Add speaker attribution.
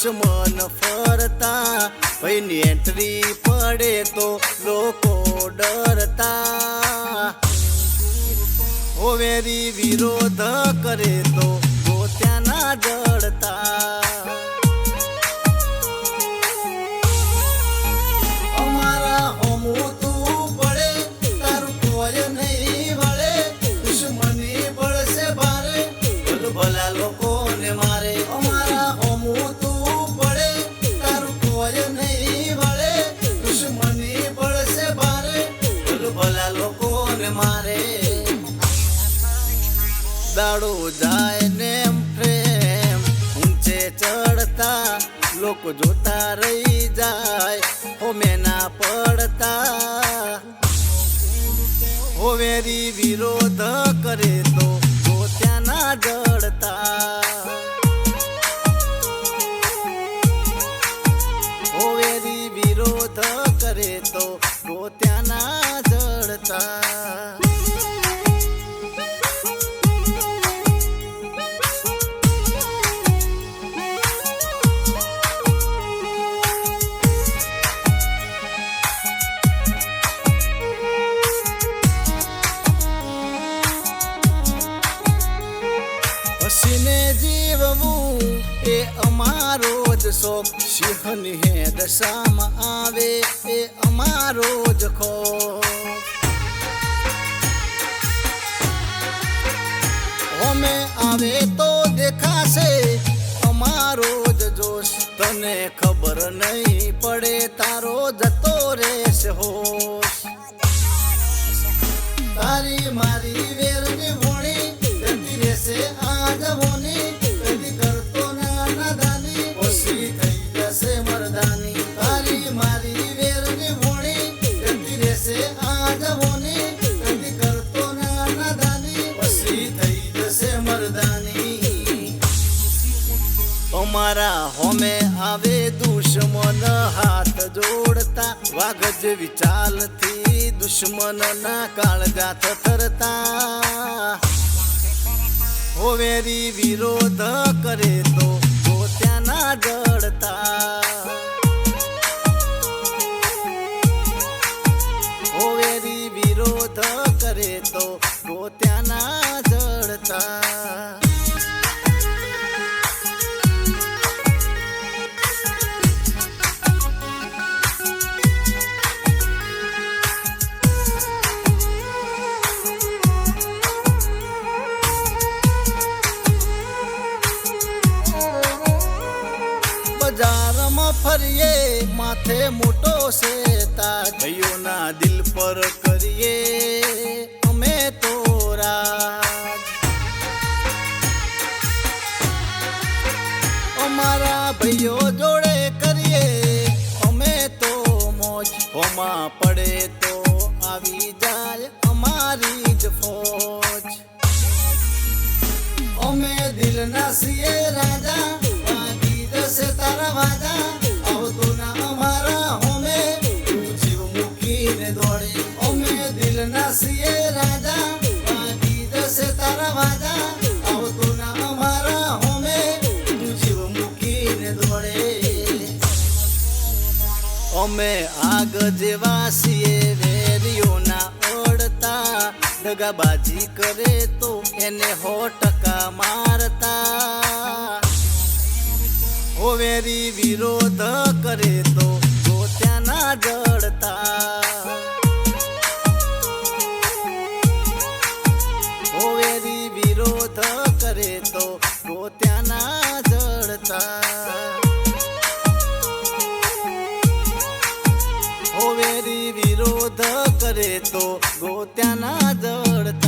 Speaker 1: દુશ્મન ફરતા, ભાઈની એન્ટ્રી પડે તો લોકો ડરતા. હોવેરી વિરોધ કરે તો ગોત્યાના જડતા. અમારા હોમું તું પડે તારું કોઈ નહીં વળે, દુશ્મની પડશે ભારે ભલા લોકોને મારે. અમારા હોમું તું પડે તારું કોઈ નહીં વળે, દુશ્મની પડશે ભારે ભલા લોકોને મારે. દાડો જાય ને પ્રેમ ઊંચે ચડતા, લોકો જોતા રહી જાય હોમે ના પડતા. હોવેરી વિરોધ કરે તો ગોત્યાના જડતા. હોવેરી વિરોધ કરે તો ગોત્યાના જડતા. હસીને જીવવું એ અમારો જ શોખ, સિંહની હે દશામાં આવે એ અમારો જ ખોફ. હોમે આવે તો દેખાશે અમારો જ જોશ, તને ખબર નહીં પડે તારો જતો રહેશે હોશ. તારી મારી વેરની વોણી જતી રહેશે આજ વોની, કદી કરતો ના નાદાની ઓછી થઈ જશે મરદાની. તારી મારી વેરની વોણી જતી રહેશે આજ વોની, કદી કરતો ના નાદાની ઓછી થઈ જશે મરદાની. અમારા હોમે આવે દુશ્મન હાથ જોડતા, વાઘ જેવી ચાલથી દુશ્મનના કાળજા થરતા. હોવેરી વિરોધ કરે તો ગોત્યાના જડતા. હોવેરી વિરોધ કરે તો ગોત્યાના જડતા. બજારમાં ફરીએ માથે મોટો છે તાજ, ભાઈઓના દિલ પર કરીએ અમે તો રાજ. અમારા ભાઈઓ જોડે કરીએ અમે તો મોજ, હોમાં પડે તો આવી જાય અમારી જ ફોજ. અમે દિલના છીએ રાજા, તારા વાજા આવતો ના અમારા હોમે તું જીવ મૂકીને દોડે. અમે દિલના છીએ રાજા, બાકી જશે તારા વાજા આવતો ના અમારા હોમે તું જીવ મૂકીને દોડે. અમે આગ જેવા છીએ વેરીઓના ઓળતા, દગાબાજી કરે તો એને 100% મારતા. હોવેરી વિરોધ કરે તો ગોત્યાના જડતા. હોવેરી વિરોધ કરે તો ગોત્યાના જડતા. હોવેરી વિરોધ કરે તો ગોત્યાના જડતા.